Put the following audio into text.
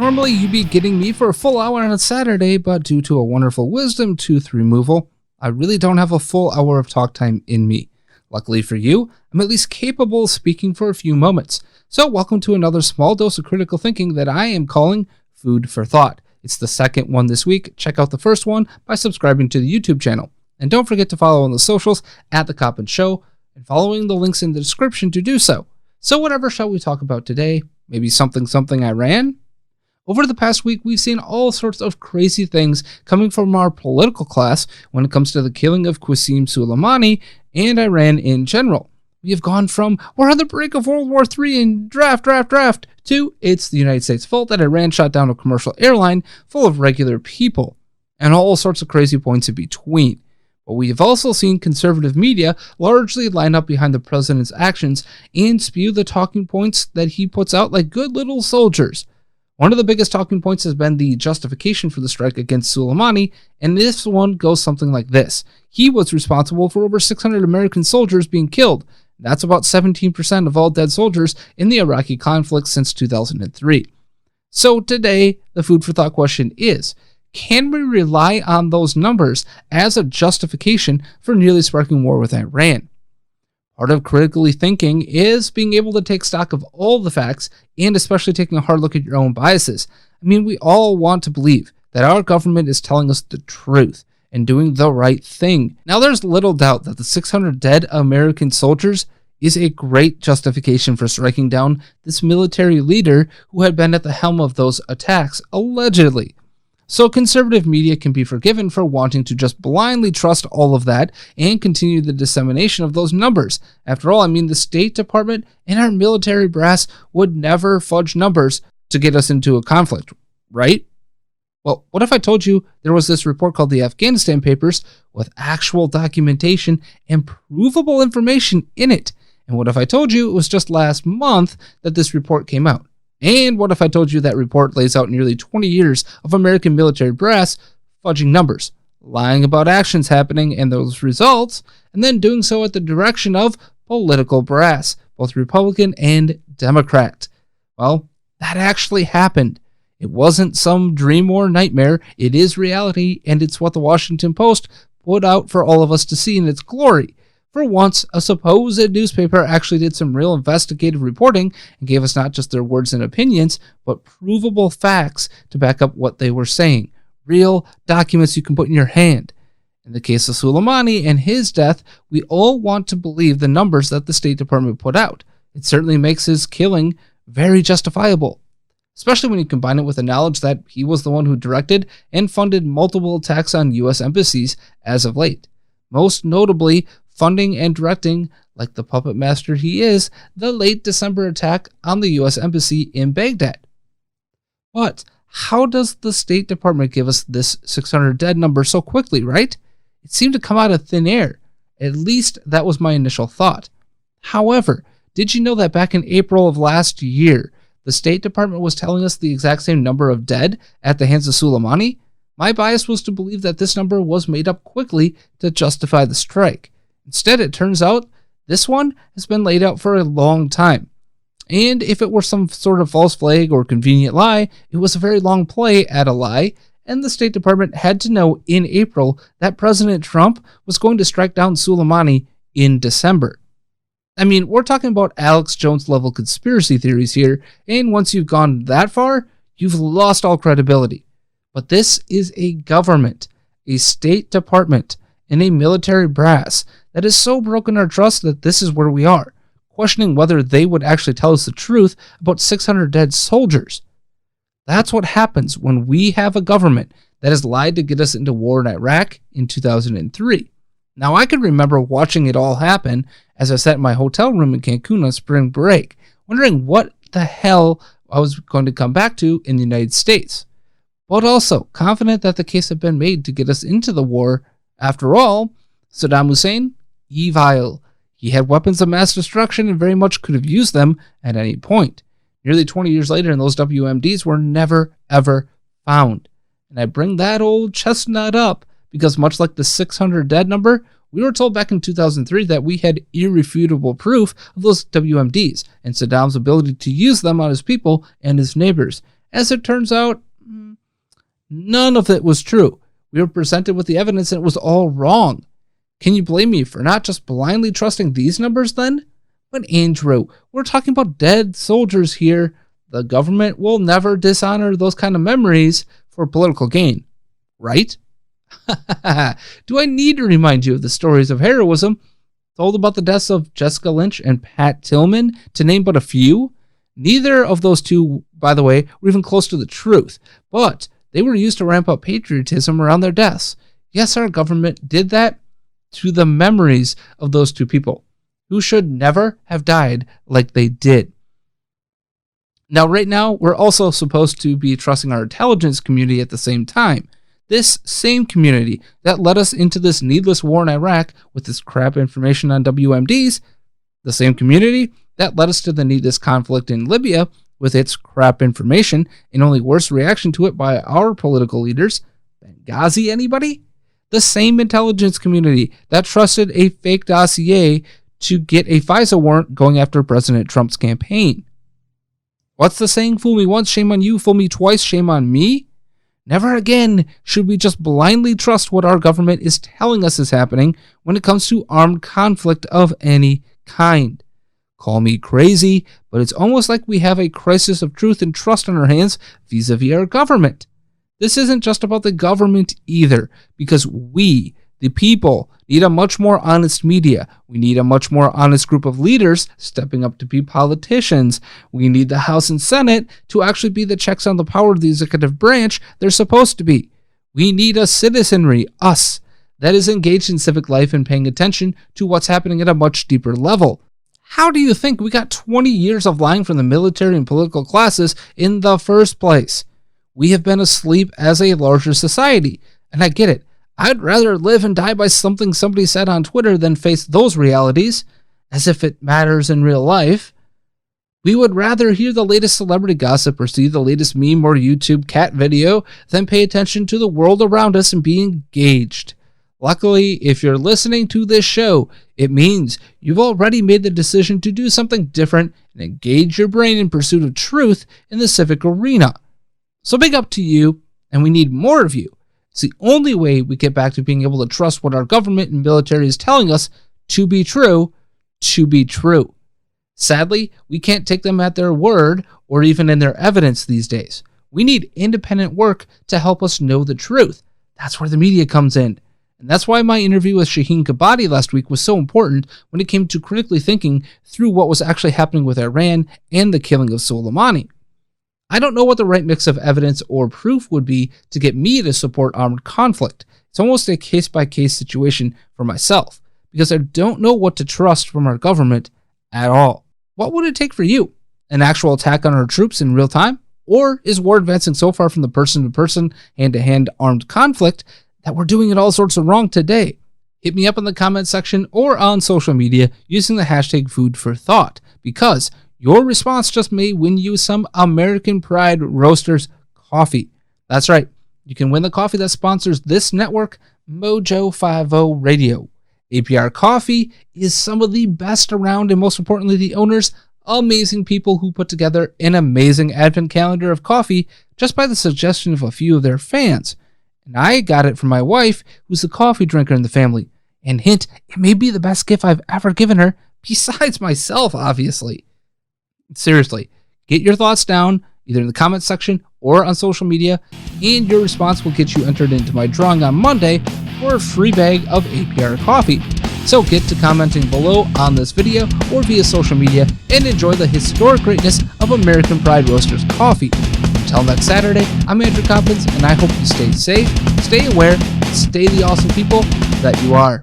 Normally, you'd be getting me for a full hour on a Saturday, but due to a wonderful wisdom tooth removal, I really don't have a full hour of talk time in me. Luckily for you, I'm at least capable of speaking for a few moments. So welcome to another small dose of critical thinking that I am calling Food for Thought. It's the second one this week. Check out the first one by subscribing to the YouTube channel. And don't forget to follow on the socials at The Coppin Show and following the links in the description to do so. So whatever shall we talk about today? Maybe something Iran? Over the past week, we've seen all sorts of crazy things coming from our political class when it comes to the killing of Qassem Soleimani and Iran in general. We have gone from, we're on the brink of World War III and draft, to it's the United States' fault that Iran shot down a commercial airline full of regular people, and all sorts of crazy points in between. But we have also seen conservative media largely line up behind the president's actions and spew the talking points that he puts out like good little soldiers. One of the biggest talking points has been the justification for the strike against Soleimani, and this one goes something like this. He was responsible for over 600 American soldiers being killed. That's about 17% of all dead soldiers in the Iraqi conflict since 2003. So today, the food for thought question is, can we rely on those numbers as a justification for nearly sparking war with Iran? Part of critically thinking is being able to take stock of all the facts and especially taking a hard look at your own biases. I mean, we all want to believe that our government is telling us the truth and doing the right thing. Now, there's little doubt that the 600 dead American soldiers is a great justification for striking down this military leader who had been at the helm of those attacks, allegedly. So conservative media can be forgiven for wanting to just blindly trust all of that and continue the dissemination of those numbers. After all, I mean, the State Department and our military brass would never fudge numbers to get us into a conflict, right? Well, what if I told you there was this report called the Afghanistan Papers with actual documentation and provable information in it? And what if I told you it was just last month that this report came out? And what if I told you that report lays out nearly 20 years of American military brass fudging numbers, lying about actions happening and those results, and then doing so at the direction of political brass, both Republican and Democrat? Well, that actually happened. It wasn't some dream or nightmare. It is reality, and it's what the Washington Post put out for all of us to see in its glory. For once, a supposed newspaper actually did some real investigative reporting and gave us not just their words and opinions, but provable facts to back up what they were saying. Real documents you can put in your hand. In the case of Soleimani and his death, we all want to believe the numbers that the State Department put out. It certainly makes his killing very justifiable, especially when you combine it with the knowledge that he was the one who directed and funded multiple attacks on U.S. embassies as of late. Most notably, funding and directing, like the puppet master he is, the late December attack on the U.S. Embassy in Baghdad. But how does the State Department give us this 600 dead number so quickly, right? It seemed to come out of thin air. At least that was my initial thought. However, did you know that back in April of last year, the State Department was telling us the exact same number of dead at the hands of Soleimani? My bias was to believe that this number was made up quickly to justify the strike. Instead, it turns out this one has been laid out for a long time. And if it were some sort of false flag or convenient lie, it was a very long play at a lie, and the State Department had to know in April that President Trump was going to strike down Soleimani in December. I mean, we're talking about Alex Jones level conspiracy theories here, and once you've gone that far, you've lost all credibility. But this is a government, a State Department, and a military brass that has so broken our trust that this is where we are, questioning whether they would actually tell us the truth about 600 dead soldiers. That's what happens when we have a government that has lied to get us into war in Iraq in 2003. Now, I can remember watching it all happen as I sat in my hotel room in Cancun on spring break, wondering what the hell I was going to come back to in the United States, but also confident that the case had been made to get us into the war. After all, Saddam Hussein, evil. He had weapons of mass destruction and very much could have used them at any point. Nearly 20 years later, and those WMDs were never, ever found. And I bring that old chestnut up because much like the 600 dead number, we were told back in 2003 that we had irrefutable proof of those WMDs and Saddam's ability to use them on his people and his neighbors. As it turns out, none of it was true. We were presented with the evidence and it was all wrong. Can you blame me for not just blindly trusting these numbers then? But Andrew, we're talking about dead soldiers here. The government will never dishonor those kind of memories for political gain, right? Do I need to remind you of the stories of heroism told about the deaths of Jessica Lynch and Pat Tillman, to name but a few? Neither of those two, by the way, were even close to the truth, but they were used to ramp up patriotism around their deaths. Yes, our government did that to the memories of those two people who should never have died like they did. Now, right now, we're also supposed to be trusting our intelligence community at the same time. This same community that led us into this needless war in Iraq with this crap information on WMDs, the same community that led us to the needless conflict in Libya with its crap information and only worse reaction to it by our political leaders. Benghazi, anybody? The same intelligence community that trusted a fake dossier to get a FISA warrant going after President Trump's campaign. What's the saying? Fool me once, shame on you. Fool me twice, shame on me. Never again should we just blindly trust what our government is telling us is happening when it comes to armed conflict of any kind. Call me crazy, but it's almost like we have a crisis of truth and trust on our hands vis-a-vis our government. This isn't just about the government either, because we, the people, need a much more honest media. We need a much more honest group of leaders stepping up to be politicians. We need the House and Senate to actually be the checks on the power of the executive branch they're supposed to be. We need a citizenry, us, that is engaged in civic life and paying attention to what's happening at a much deeper level. How do you think we got 20 years of lying from the military and political classes in the first place? We have been asleep as a larger society, and I get it. I'd rather live and die by something somebody said on Twitter than face those realities, as if it matters in real life. We would rather hear the latest celebrity gossip or see the latest meme or YouTube cat video than pay attention to the world around us and be engaged. Luckily, if you're listening to this show, it means you've already made the decision to do something different and engage your brain in pursuit of truth in the civic arena. So big up to you, and we need more of you. It's the only way we get back to being able to trust what our government and military is telling us to be true, to be true. Sadly, we can't take them at their word or even in their evidence these days. We need independent work to help us know the truth. That's where the media comes in. And that's why my interview with Shaheen Kabadi last week was so important when it came to critically thinking through what was actually happening with Iran and the killing of Soleimani. I don't know what the right mix of evidence or proof would be to get me to support armed conflict. It's almost a case-by-case situation for myself, because I don't know what to trust from our government at all. What would it take for you? An actual attack on our troops in real time? Or is war advancing so far from the person-to-person, hand-to-hand armed conflict that we're doing it all sorts of wrong today? Hit me up in the comment section or on social media using the hashtag #FoodForThought, because your response just may win you some American Pride Roasters coffee. That's right. You can win the coffee that sponsors this network, Mojo 50 Radio. APR Coffee is some of the best around, and most importantly, the owners, amazing people who put together an amazing advent calendar of coffee just by the suggestion of a few of their fans. And I got it from my wife, who's a coffee drinker in the family. And hint, it may be the best gift I've ever given her, besides myself, obviously. Seriously, get your thoughts down either in the comment section or on social media, and your response will get you entered into my drawing on Monday for a free bag of APR coffee. So get to commenting below on this video or via social media and enjoy the historic greatness of American Pride Roasters coffee. Until next Saturday, I'm Andrew Coppins, and I hope you stay safe, stay aware, and stay the awesome people that you are.